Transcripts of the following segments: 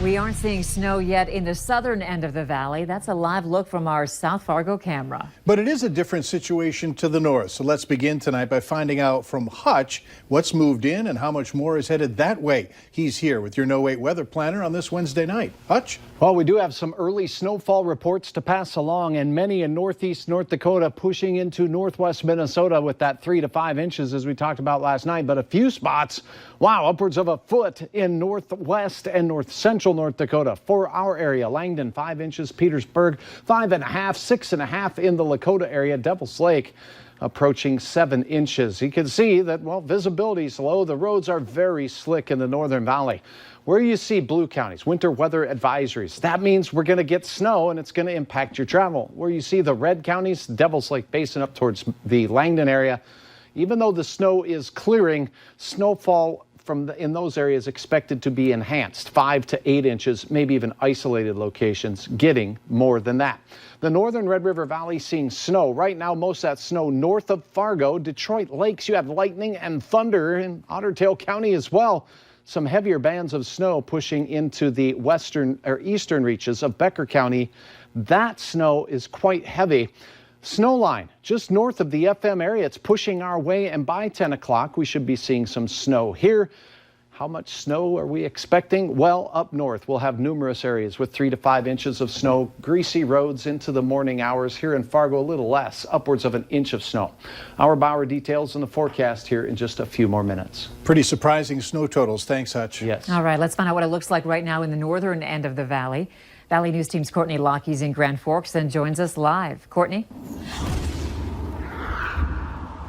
We aren't seeing snow yet in the southern end of the valley. That's a live look from our South Fargo camera. But it is a different situation to the north. So let's begin tonight by finding out from Hutch what's moved in and how much more is headed that way. He's here with your No Wait weather planner on this Wednesday night. Hutch? Well, we do have some early snowfall reports to pass along, and many in northeast North Dakota pushing into northwest Minnesota with that 3 to 5 inches as we talked about last night. But a few spots, wow, upwards of a foot in northwest and north central North Dakota. For our area, Langdon 5 inches, Petersburg 5.5, 6.5 in the Lakota area, Devil's Lake approaching 7 inches. You can see that, well, visibility is low. The roads are very slick in the northern valley. Where you see blue counties, winter weather advisories, that means we're going to get snow and it's going to impact your travel. Where you see the red counties, Devil's Lake Basin up towards the Langdon area, even though the snow is clearing, snowfall in those areas expected to be enhanced, 5 to 8 inches, maybe even isolated locations getting more than that. The northern Red River Valley seeing snow. Right now, most of that snow north of Fargo, Detroit Lakes. You have lightning and thunder in Otter Tail County as well. Some heavier bands of snow pushing into the western or eastern reaches of Becker County. That snow is quite heavy. Snow line just north of the FM area. It's pushing our way, and by 10 o'clock, we should be seeing some snow here. How much snow are we expecting? Well, up north, we'll have numerous areas with 3 to 5 inches of snow, greasy roads into the morning hours. Here in Fargo, a little less, upwards of 1 inch of snow. Our Bauer details in the forecast here in just a few more minutes. Pretty surprising snow totals. Thanks, Hutch. Yes. All right, let's find out what it looks like right now in the northern end of the valley. Valley News Team's Courtney Lockey's in Grand Forks and joins us live. Courtney?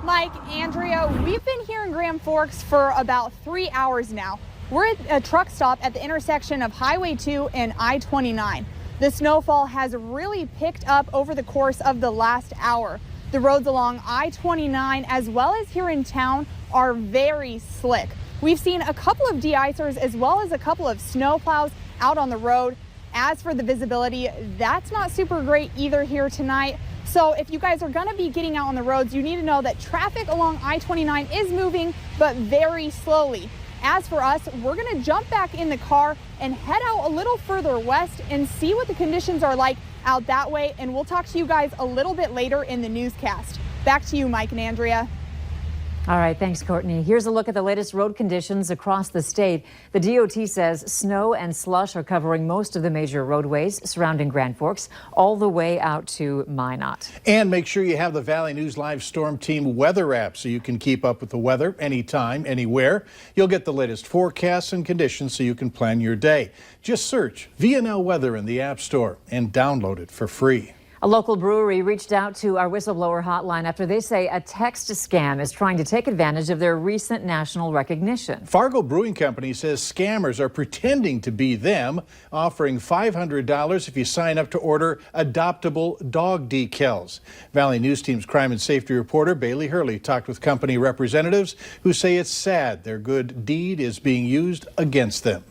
Mike, Andrea, we've been here in Grand Forks for about 3 hours now. We're at a truck stop at the intersection of Highway 2 and I-29. The snowfall has really picked up over the course of the last hour. The roads along I-29 as well as here in town are very slick. We've seen a couple of de-icers as well as a couple of snow plows out on the road. As for the visibility, that's not super great either here tonight. So if you guys are going to be getting out on the roads, you need to know that traffic along I-29 is moving, but very slowly. As for us, we're going to jump back in the car and head out a little further west and see what the conditions are like out that way. And we'll talk to you guys a little bit later in the newscast. Back to you, Mike and Andrea. All right, thanks, Courtney. Here's a look at the latest road conditions across the state. The DOT says snow and slush are covering most of the major roadways surrounding Grand Forks, all the way out to Minot. And make sure you have the Valley News Live Storm Team weather app so you can keep up with the weather anytime, anywhere. You'll get the latest forecasts and conditions so you can plan your day. Just search VNL Weather in the App Store and download it for free. A local brewery reached out to our whistleblower hotline after they say a text scam is trying to take advantage of their recent national recognition. Fargo Brewing Company says scammers are pretending to be them, offering $500 if you sign up to order adoptable dog decals. Valley News Team's crime and safety reporter Bailey Hurley talked with company representatives who say it's sad their good deed is being used against them.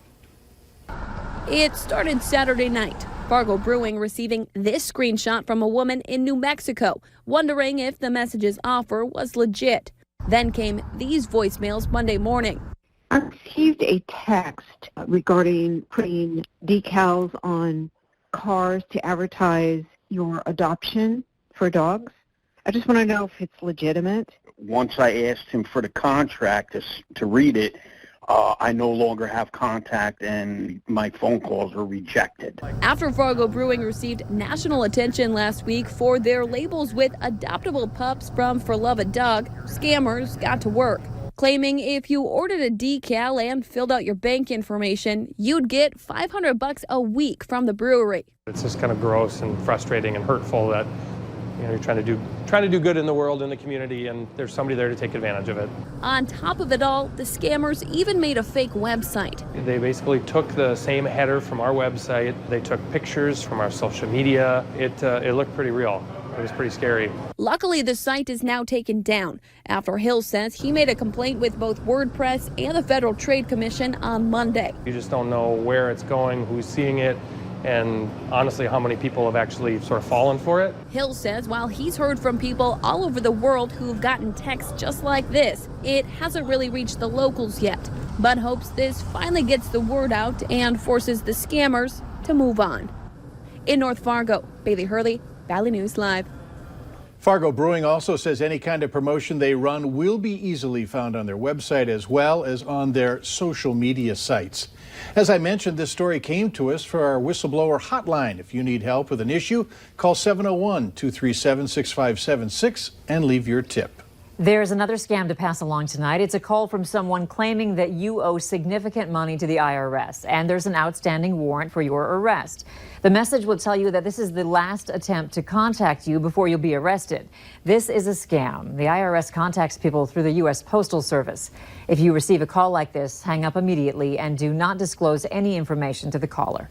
It started Saturday night. Fargo Brewing receiving this screenshot from a woman in New Mexico, wondering if the message's offer was legit. Then came these voicemails Monday morning. I received a text regarding putting decals on cars to advertise your adoption for dogs. I just want to know if it's legitimate. Once I asked him for the contract to read it, I no longer have contact and my phone calls were rejected. After Fargo Brewing received national attention last week for their labels with adoptable pups from For Love a Dog, scammers got to work, claiming if you ordered a decal and filled out your bank information, you'd get $500 a week from the brewery. It's just kind of gross and frustrating and hurtful that you're trying to do good in the world, in the community, and there's somebody there to take advantage of it. On top of it all, the scammers even made a fake website. They basically took the same header from our website. They took pictures from our social media. It looked pretty real. It was pretty scary. Luckily, the site is now taken down after Hill says he made a complaint with both WordPress and the Federal Trade Commission on Monday. You just don't know where it's going, who's seeing it, and honestly how many people have actually sort of fallen for it. Hill says while he's heard from people all over the world who've gotten texts just like this, it hasn't really reached the locals yet. but hopes this finally gets the word out and forces the scammers to move on. In North Fargo, Bailey Hurley, Valley News Live. Fargo Brewing also says any kind of promotion they run will be easily found on their website as well as on their social media sites. As I mentioned, this story came to us for our whistleblower hotline. If you need help with an issue, call 701-237-6576 and leave your tip. There's another scam to pass along tonight. It's a call from someone claiming that you owe significant money to the IRS and there's an outstanding warrant for your arrest. The message will tell you that this is the last attempt to contact you before you'll be arrested. This is a scam. The IRS contacts people through the U.S. Postal Service. If you receive a call like this, hang up immediately and do not disclose any information to the caller.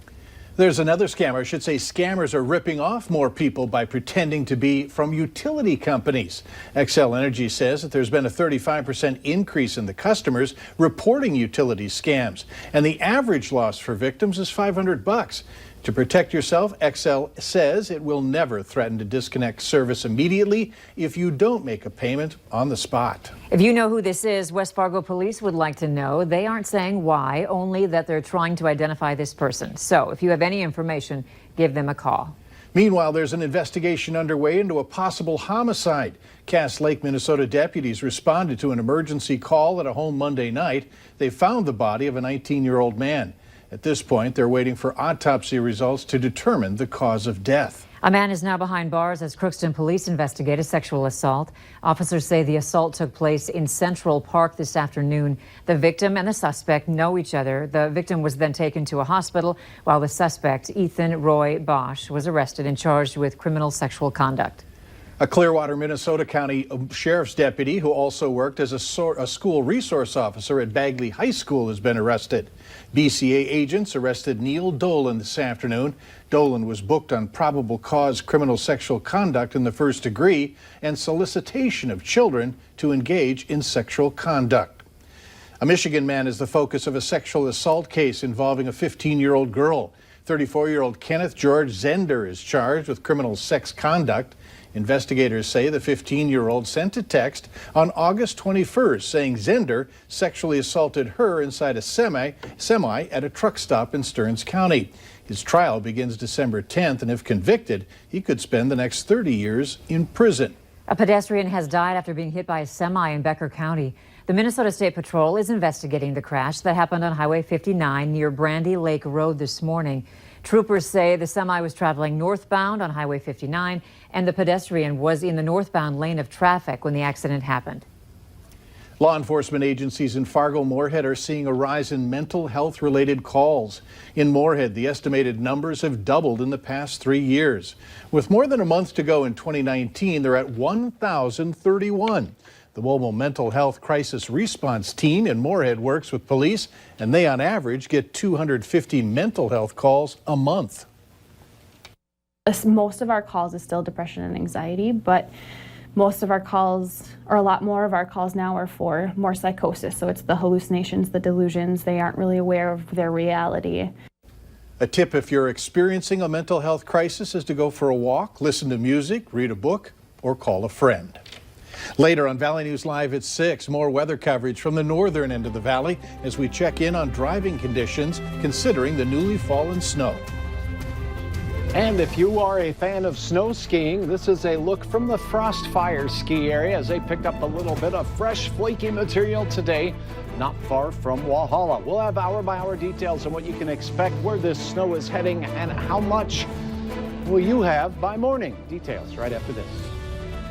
There's another scammer. I should say scammers are ripping off more people by pretending to be from utility companies. Xcel Energy says that there's been a 35% increase in the customers reporting utility scams, and the average loss for victims is $500. To protect yourself, Xcel says it will never threaten to disconnect service immediately if you don't make a payment on the spot. If you know who this is, West Fargo police would like to know. They aren't saying why, only that they're trying to identify this person. So if you have any information, give them a call. Meanwhile, there's an investigation underway into a possible homicide. Cass Lake, Minnesota deputies responded to an emergency call at a home Monday night. They found the body of a 19-year-old man. At this point, they're waiting for autopsy results to determine the cause of death. A man is now behind bars as Crookston police investigate a sexual assault. Officers say the assault took place in Central Park this afternoon. The victim and the suspect know each other. The victim was then taken to a hospital, while the suspect, Ethan Roy Bosch, was arrested and charged with criminal sexual conduct. A Clearwater, Minnesota County Sheriff's deputy who also worked as a school resource officer at Bagley High School has been arrested. BCA agents arrested Neil Dolan this afternoon. Dolan was booked on probable cause criminal sexual conduct in the first degree and solicitation of children to engage in sexual conduct. A Michigan man is the focus of a sexual assault case involving a 15-year-old girl. 34-year-old Kenneth George Zender is charged with criminal sex conduct. Investigators say the 15-year-old sent a text on August 21st saying Zender sexually assaulted her inside a semi at a truck stop in Stearns County. His trial begins December 10th, and if convicted, he could spend the next 30 years in prison. A pedestrian has died after being hit by a semi in Becker County. The Minnesota State Patrol is investigating the crash that happened on Highway 59 near Brandy Lake Road this morning. Troopers say the semi was traveling northbound on Highway 59 and the pedestrian was in the northbound lane of traffic when the accident happened. Law enforcement agencies in Fargo-Moorhead are seeing a rise in mental health related calls. In Moorhead, the estimated numbers have doubled in the past 3 years. With more than a month to go in 2019, they're at 1,031. The Mobile Mental Health Crisis Response Team in Moorhead works with police, and they on average get 250 mental health calls a month. Most of our calls is still depression and anxiety, but most of our calls, or a lot more of our calls now, are for more psychosis. So it's the hallucinations, the delusions. They aren't really aware of their reality. A tip if you're experiencing a mental health crisis is to go for a walk, listen to music, read a book, or call a friend. Later on Valley News Live at 6, more weather coverage from the northern end of the valley as we check in on driving conditions considering the newly fallen snow. And if you are a fan of snow skiing, this is a look from the Frostfire ski area as they picked up a little bit of fresh, flaky material today, not far from Walhalla. We'll have hour-by-hour details on what you can expect, where this snow is heading, and how much will you have by morning. Details right after this.